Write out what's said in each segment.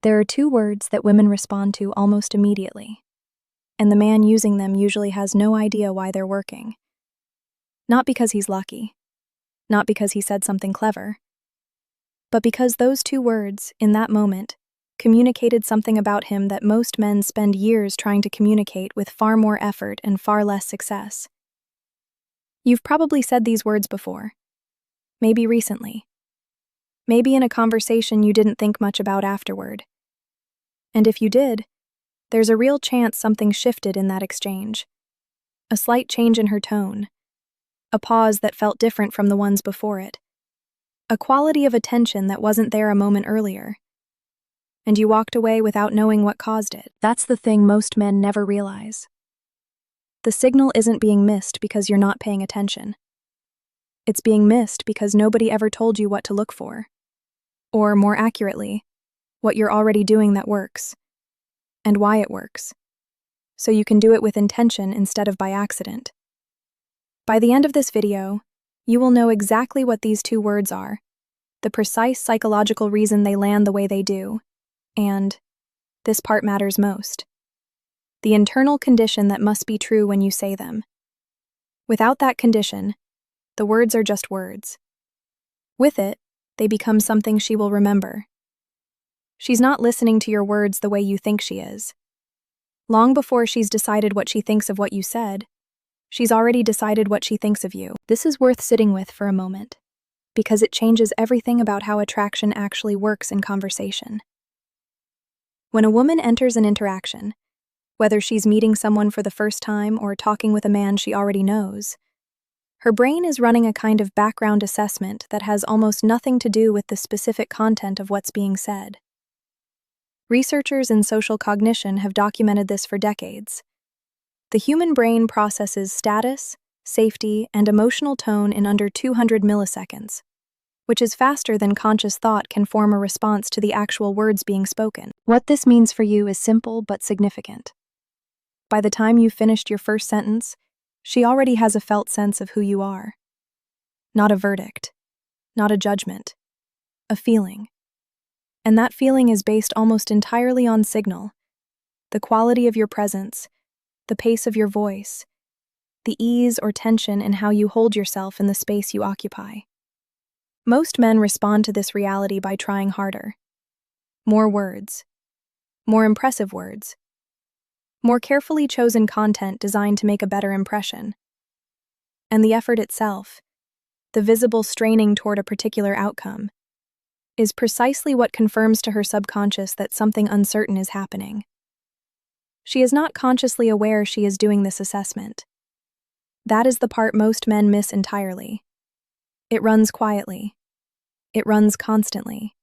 There are two words that women respond to almost immediately, and the man using them usually has no idea why they're working. Not because he's lucky, not because he said something clever, but because those two words, in that moment, communicated something about him that most men spend years trying to communicate with far more effort and far less success. You've probably said these words before, maybe recently, maybe in a conversation you didn't think much about afterward. And if you did, there's a real chance something shifted in that exchange. A slight change in her tone, a pause that felt different from the ones before it, a quality of attention that wasn't there a moment earlier. And you walked away without knowing what caused it. That's the thing most men never realize. The signal isn't being missed because you're not paying attention. It's being missed because nobody ever told you what to look for. Or, more accurately, what you're already doing that works, and why it works, so you can do it with intention instead of by accident. By the end of this video, you will know exactly what these two words are, the precise psychological reason they land the way they do, and, this part matters most, the internal condition that must be true when you say them. Without that condition, the words are just words. With it, they become something she will remember. She's not listening to your words the way you think she is. Long before she's decided what she thinks of what you said, she's already decided what she thinks of you. This is worth sitting with for a moment, because it changes everything about how attraction actually works in conversation. When a woman enters an interaction, whether she's meeting someone for the first time or talking with a man she already knows, her brain is running a kind of background assessment that has almost nothing to do with the specific content of what's being said. Researchers in social cognition have documented this for decades. The human brain processes status, safety, and emotional tone in under 200 milliseconds, which is faster than conscious thought can form a response to the actual words being spoken. What this means for you is simple but significant. By the time you've finished your first sentence, she already has a felt sense of who you are. Not a verdict, not a judgment, a feeling. And that feeling is based almost entirely on signal, the quality of your presence, the pace of your voice, the ease or tension in how you hold yourself in the space you occupy. Most men respond to this reality by trying harder. More words, more impressive words, more carefully chosen content designed to make a better impression. And the effort itself, the visible straining toward a particular outcome, is precisely what confirms to her subconscious that something uncertain is happening. She is not consciously aware she is doing this assessment. That is the part most men miss entirely. It runs quietly. It runs constantly.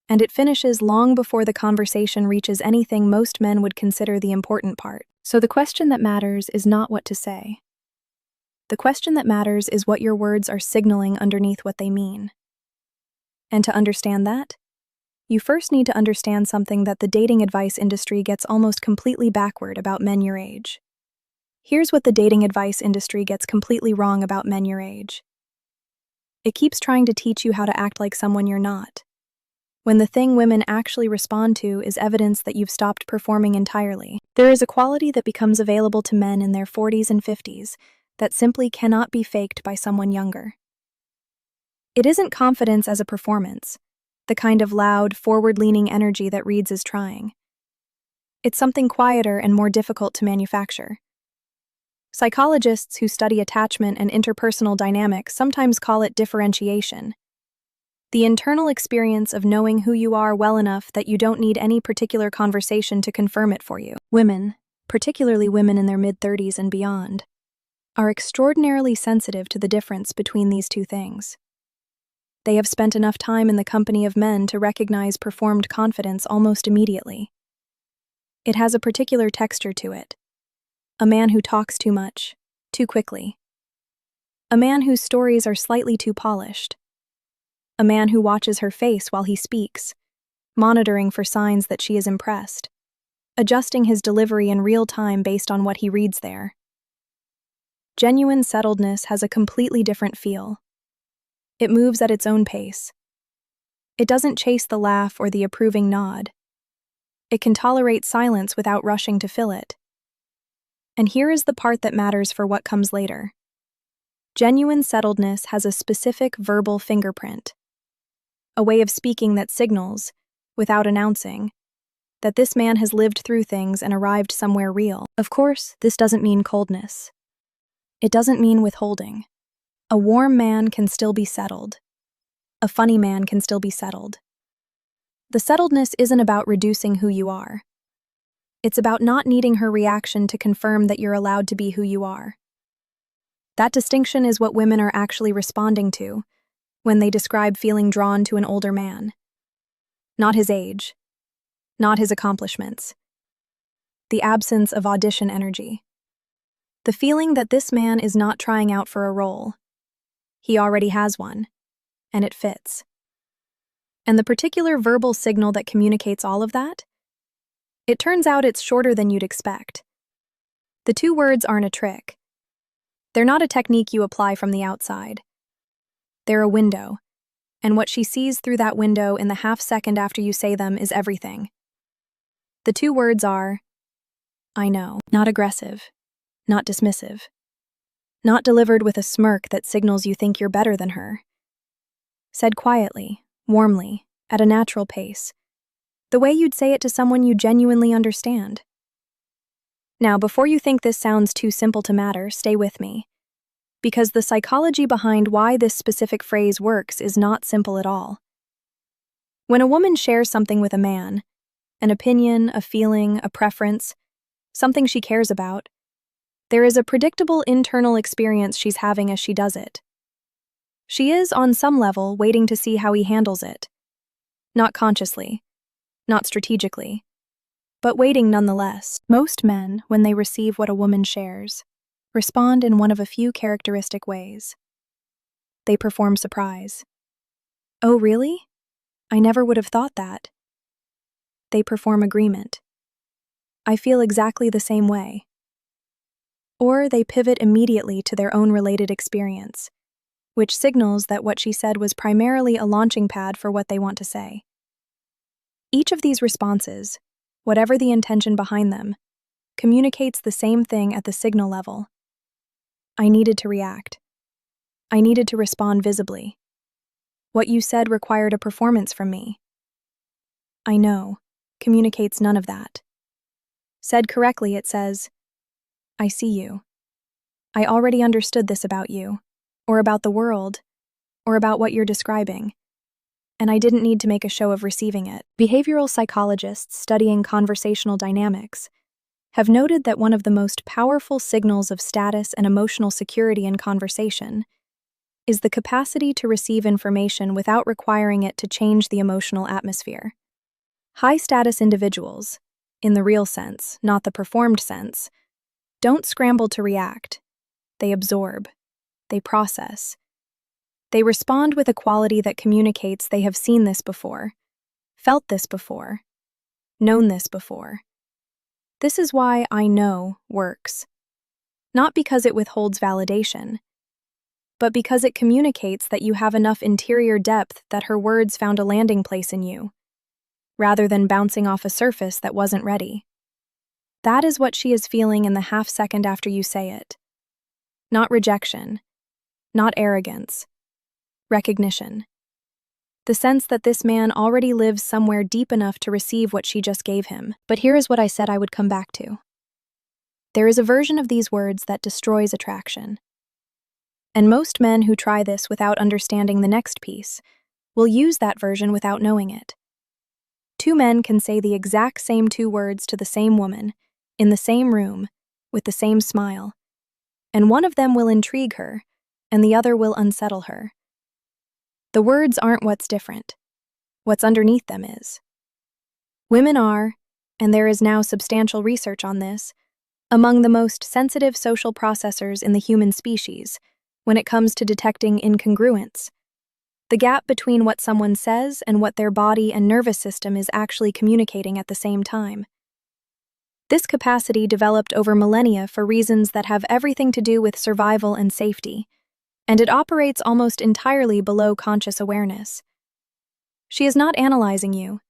And it finishes long before the conversation reaches anything most men would consider the important part. So the question that matters is not what to say. The question that matters is what your words are signaling underneath what they mean. And to understand that, you first need to understand something that the dating advice industry gets almost completely backward about men your age. Here's what the dating advice industry gets completely wrong about men your age. It keeps trying to teach you how to act like someone you're not, when the thing women actually respond to is evidence that you've stopped performing entirely. There is a quality that becomes available to men in their 40s and 50s that simply cannot be faked by someone younger. It isn't confidence as a performance, the kind of loud, forward-leaning energy that reads as trying. It's something quieter and more difficult to manufacture. Psychologists who study attachment and interpersonal dynamics sometimes call it differentiation. The internal experience of knowing who you are well enough that you don't need any particular conversation to confirm it for you. Women, particularly women in their mid-30s and beyond, are extraordinarily sensitive to the difference between these two things. They have spent enough time in the company of men to recognize performed confidence almost immediately. It has a particular texture to it. A man who talks too much, too quickly. A man whose stories are slightly too polished. A man who watches her face while he speaks, monitoring for signs that she is impressed, adjusting his delivery in real time based on what he reads there. Genuine settledness has a completely different feel. It moves at its own pace. It doesn't chase the laugh or the approving nod. It can tolerate silence without rushing to fill it. And here is the part that matters for what comes later. Genuine settledness has a specific verbal fingerprint, a way of speaking that signals, without announcing, that this man has lived through things and arrived somewhere real. Of course, this doesn't mean coldness. It doesn't mean withholding. A warm man can still be settled. A funny man can still be settled. The settledness isn't about reducing who you are. It's about not needing her reaction to confirm that you're allowed to be who you are. That distinction is what women are actually responding to when they describe feeling drawn to an older man. Not his age, not his accomplishments. The absence of audition energy. The feeling that this man is not trying out for a role. He already has one, and it fits. And the particular verbal signal that communicates all of that? It turns out it's shorter than you'd expect. The two words aren't a trick. They're not a technique you apply from the outside. They're a window, and what she sees through that window in the half second after you say them is everything. The two words are, I know, not aggressive, not dismissive, not delivered with a smirk that signals you think you're better than her. Said quietly, warmly, at a natural pace, the way you'd say it to someone you genuinely understand. Now, before you think this sounds too simple to matter, stay with me. Because the psychology behind why this specific phrase works is not simple at all. When a woman shares something with a man, an opinion, a feeling, a preference, something she cares about, there is a predictable internal experience she's having as she does it. She is, on some level, waiting to see how he handles it. Not consciously, not strategically, but waiting nonetheless. Most men, when they receive what a woman shares, respond in one of a few characteristic ways. They perform surprise. Oh, really? I never would have thought that. They perform agreement. I feel exactly the same way. Or they pivot immediately to their own related experience, which signals that what she said was primarily a launching pad for what they want to say. Each of these responses, whatever the intention behind them, communicates the same thing at the signal level. I needed to react. I needed to respond visibly. What you said required a performance from me. I know communicates none of that. Said correctly, it says, I see you. I already understood this about you, or about the world, or about what you're describing, and I didn't need to make a show of receiving it. Behavioral psychologists studying conversational dynamics have noted that one of the most powerful signals of status and emotional security in conversation is the capacity to receive information without requiring it to change the emotional atmosphere. High-status individuals, in the real sense, not the performed sense, don't scramble to react. They absorb. They process. They respond with a quality that communicates they have seen this before, felt this before, known this before. This is why I know works. Not because it withholds validation, but because it communicates that you have enough interior depth that her words found a landing place in you, rather than bouncing off a surface that wasn't ready. That is what she is feeling in the half second after you say it. Not rejection, not arrogance, recognition. The sense that this man already lives somewhere deep enough to receive what she just gave him. But here is what I said I would come back to. There is a version of these words that destroys attraction. And most men who try this without understanding the next piece will use that version without knowing it. Two men can say the exact same two words to the same woman, in the same room, with the same smile, and one of them will intrigue her, and the other will unsettle her. The words aren't what's different. What's underneath them is. Women are, and there is now substantial research on this, among the most sensitive social processors in the human species when it comes to detecting incongruence, the gap between what someone says and what their body and nervous system is actually communicating at the same time. This capacity developed over millennia for reasons that have everything to do with survival and safety, and it operates almost entirely below conscious awareness. She is not analyzing you.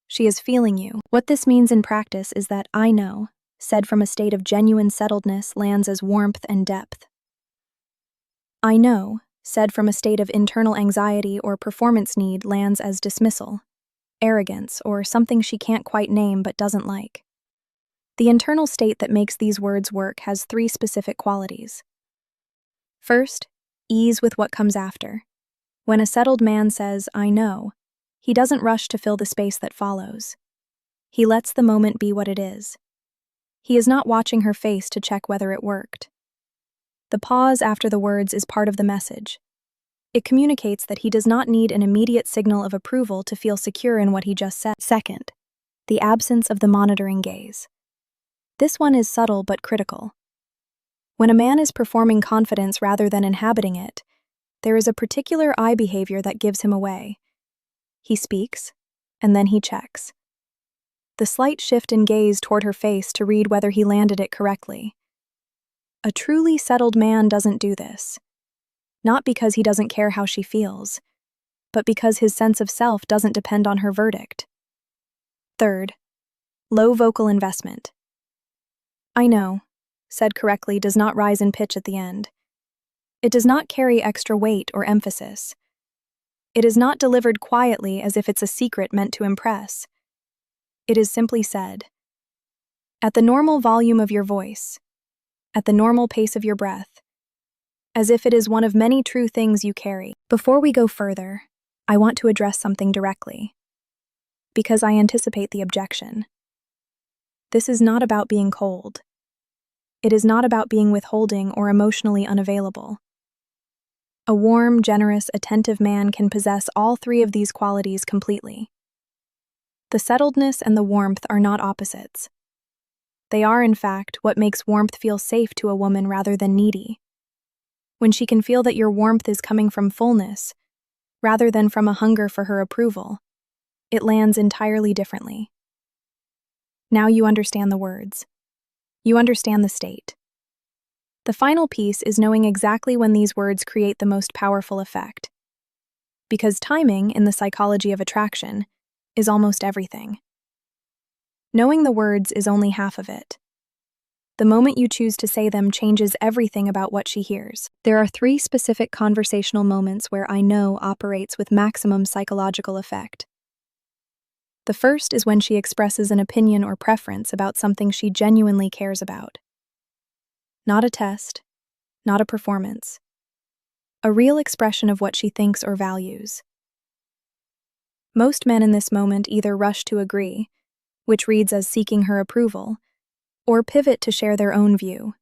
She is feeling you. What this means in practice is that "I know," said from a state of genuine settledness, lands as warmth and depth. "I know," said from a state of internal anxiety or performance need, lands as dismissal, arrogance, or something she can't quite name but doesn't like. The internal state that makes these words work has 3 specific qualities. First, ease with what comes after. When a settled man says, "I know," he doesn't rush to fill the space that follows. He lets the moment be what it is. He is not watching her face to check whether it worked. The pause after the words is part of the message. It communicates that he does not need an immediate signal of approval to feel secure in what he just said. Second, the absence of the monitoring gaze. This one is subtle but critical. When a man is performing confidence rather than inhabiting it, there is a particular eye behavior that gives him away. He speaks, and then he checks. The slight shift in gaze toward her face to read whether he landed it correctly. A truly settled man doesn't do this. Not because he doesn't care how she feels, but because his sense of self doesn't depend on her verdict. Third, low vocal investment. "I know," said correctly, does not rise in pitch at the end. It does not carry extra weight or emphasis. It is not delivered quietly as if it's a secret meant to impress. It is simply said. At the normal volume of your voice, at the normal pace of your breath, as if it is one of many true things you carry. Before we go further, I want to address something directly, because I anticipate the objection. This is not about being cold. It is not about being withholding or emotionally unavailable. A warm, generous, attentive man can possess all 3 of these qualities completely. The settledness and the warmth are not opposites. They are, in fact, what makes warmth feel safe to a woman rather than needy. When she can feel that your warmth is coming from fullness, rather than from a hunger for her approval, it lands entirely differently. Now you understand the words. You understand the state. The final piece is knowing exactly when these words create the most powerful effect. Because timing, in the psychology of attraction, is almost everything. Knowing the words is only half of it. The moment you choose to say them changes everything about what she hears. There are 3 specific conversational moments where "I know" operates with maximum psychological effect. The first is when she expresses an opinion or preference about something she genuinely cares about. Not a test, not a performance. A real expression of what she thinks or values. Most men in this moment either rush to agree, which reads as seeking her approval, or pivot to share their own view,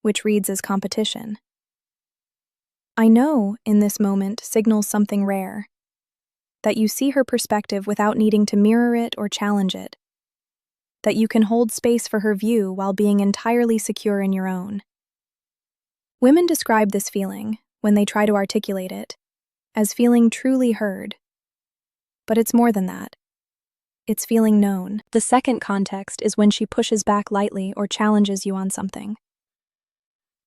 which reads as competition. "I know," in this moment signals something rare. That you see her perspective without needing to mirror it or challenge it. That you can hold space for her view while being entirely secure in your own. Women describe this feeling, when they try to articulate it, as feeling truly heard. But it's more than that. It's feeling known. The second context is when she pushes back lightly or challenges you on something.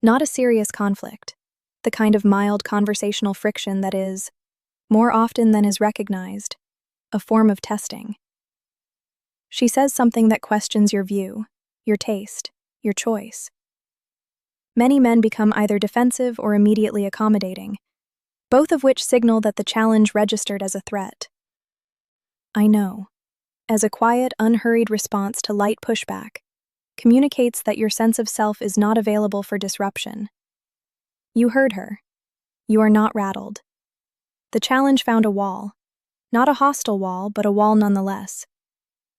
Not a serious conflict, the kind of mild conversational friction that is, more often than is recognized, a form of testing. She says something that questions your view, your taste, your choice. Many men become either defensive or immediately accommodating, both of which signal that the challenge registered as a threat. "I know," as a quiet, unhurried response to light pushback, communicates that your sense of self is not available for disruption. You heard her. You are not rattled. The challenge found a wall. Not a hostile wall, but a wall nonetheless.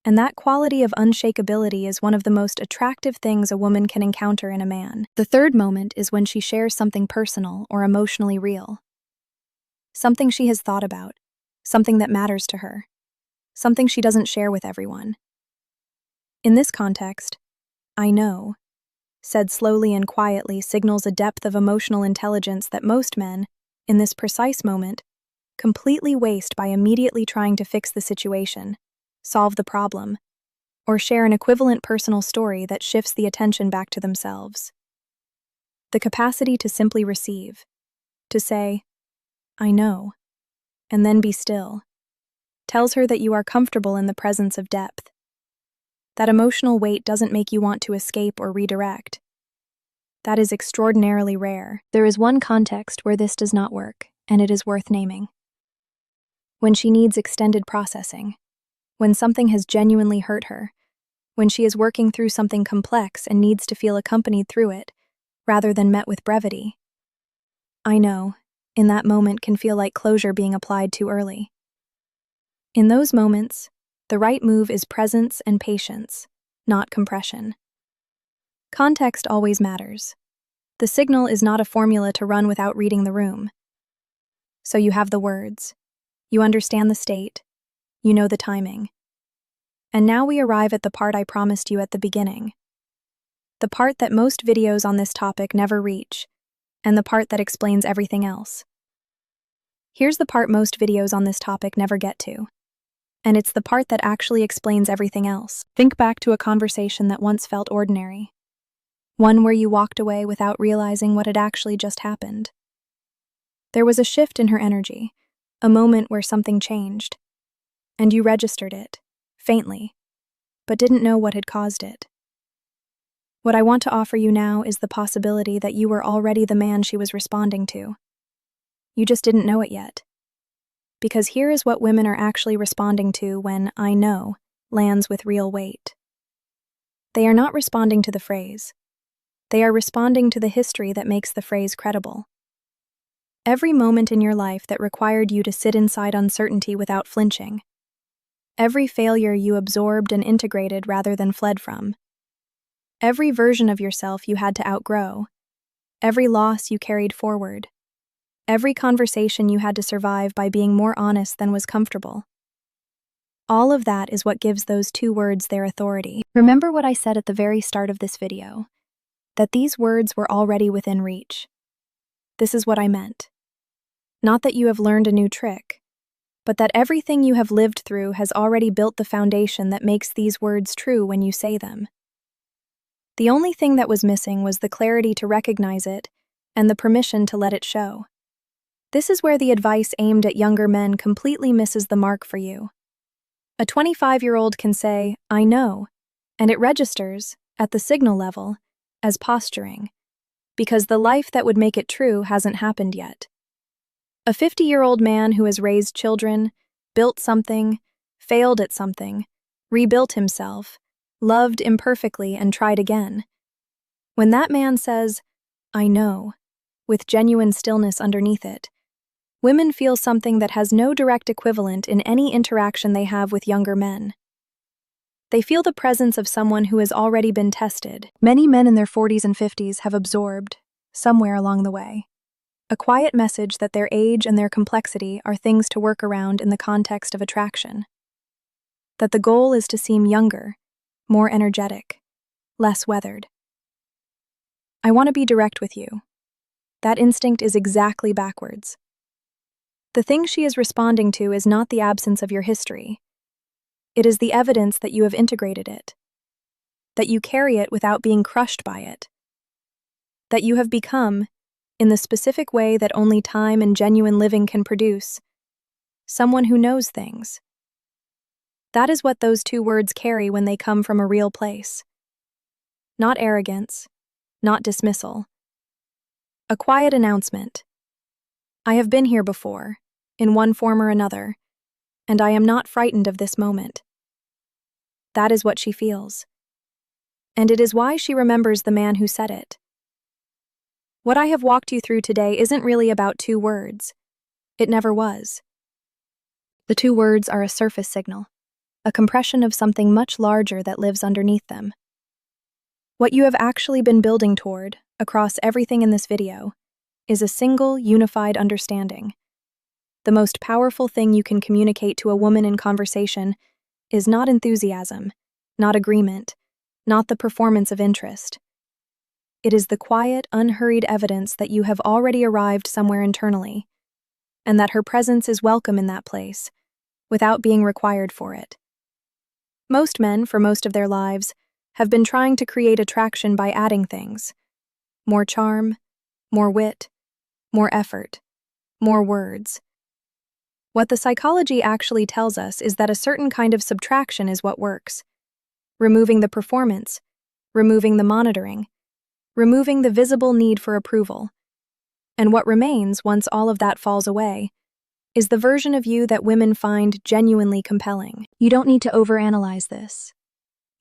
And that quality of unshakability is one of the most attractive things a woman can encounter in a man. The third moment is when she shares something personal or emotionally real. Something she has thought about, something that matters to her, something she doesn't share with everyone. In this context, "I know," said slowly and quietly, signals a depth of emotional intelligence that most men, in this precise moment, completely waste by immediately trying to fix the situation, solve the problem, or share an equivalent personal story that shifts the attention back to themselves. The capacity to simply receive, to say, "I know," and then be still, tells her that you are comfortable in the presence of depth. That emotional weight doesn't make you want to escape or redirect. That is extraordinarily rare. There is one context where this does not work, and it is worth naming. When she needs extended processing, when something has genuinely hurt her, when she is working through something complex and needs to feel accompanied through it, rather than met with brevity. I know, in that moment can feel like closure being applied too early. In those moments, the right move is presence and patience, not compression. Context always matters. The signal is not a formula to run without reading the room. So you have the words, you understand the state, you know the timing. And now we arrive at the part I promised you at the beginning. The part that most videos on this topic never reach, and the part that explains everything else. Here's the part most videos on this topic never get to. And it's the part that actually explains everything else. Think back to a conversation that once felt ordinary. One where you walked away without realizing what had actually just happened. There was a shift in her energy, a moment where something changed. And you registered it, faintly, but didn't know what had caused it. What I want to offer you now is the possibility that you were already the man she was responding to. You just didn't know it yet. Because here is what women are actually responding to when "I know" lands with real weight. They are not responding to the phrase. They are responding to the history that makes the phrase credible. Every moment in your life that required you to sit inside uncertainty without flinching. Every failure you absorbed and integrated rather than fled from. Every version of yourself you had to outgrow. Every loss you carried forward. Every conversation you had to survive by being more honest than was comfortable. All of that is what gives those two words their authority. Remember what I said at the very start of this video, that these words were already within reach. This is what I meant. Not that you have learned a new trick, but that everything you have lived through has already built the foundation that makes these words true when you say them. The only thing that was missing was the clarity to recognize it and the permission to let it show. This is where the advice aimed at younger men completely misses the mark for you. A 25-year-old can say, "I know," and it registers, at the signal level, as posturing, because the life that would make it true hasn't happened yet. A 50-year-old man who has raised children, built something, failed at something, rebuilt himself, loved imperfectly and tried again. When that man says, "I know," with genuine stillness underneath it, women feel something that has no direct equivalent in any interaction they have with younger men. They feel the presence of someone who has already been tested. Many men in their 40s and 50s have absorbed, somewhere along the way, a quiet message that their age and their complexity are things to work around in the context of attraction. That the goal is to seem younger, more energetic, less weathered. I want to be direct with you. That instinct is exactly backwards. The thing she is responding to is not the absence of your history. It is the evidence that you have integrated it. That you carry it without being crushed by it. That you have become, in the specific way that only time and genuine living can produce, someone who knows things. That is what those two words carry when they come from a real place. Not arrogance, not dismissal. A quiet announcement. I have been here before, in one form or another, and I am not frightened of this moment. That is what she feels. And it is why she remembers the man who said it. What I have walked you through today isn't really about two words. It never was. The two words are a surface signal, a compression of something much larger that lives underneath them. What you have actually been building toward, across everything in this video, is a single, unified understanding. The most powerful thing you can communicate to a woman in conversation is not enthusiasm, not agreement, not the performance of interest. It is the quiet, unhurried evidence that you have already arrived somewhere internally, and that her presence is welcome in that place, without being required for it. Most men, for most of their lives, have been trying to create attraction by adding things. More charm, more wit, more effort, more words. What the psychology actually tells us is that a certain kind of subtraction is what works. Removing the performance, removing the monitoring, removing the visible need for approval. And what remains once all of that falls away is the version of you that women find genuinely compelling. You don't need to overanalyze this.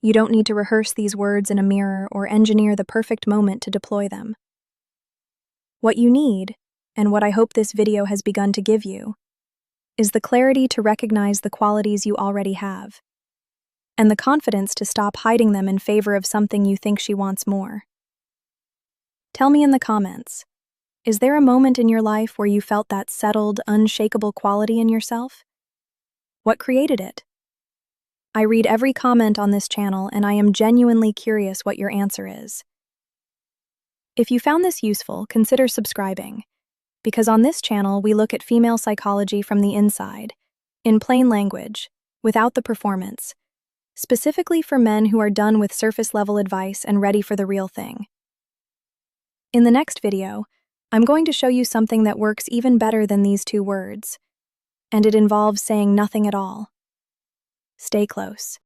You don't need to rehearse these words in a mirror or engineer the perfect moment to deploy them. What you need, and what I hope this video has begun to give you, is the clarity to recognize the qualities you already have, and the confidence to stop hiding them in favor of something you think she wants more. Tell me in the comments, is there a moment in your life where you felt that settled, unshakable quality in yourself? What created it? I read every comment on this channel, and I am genuinely curious what your answer is. If you found this useful, consider subscribing, because on this channel we look at female psychology from the inside, in plain language, without the performance, specifically for men who are done with surface-level advice and ready for the real thing. In the next video, I'm going to show you something that works even better than these two words, and it involves saying nothing at all. Stay close.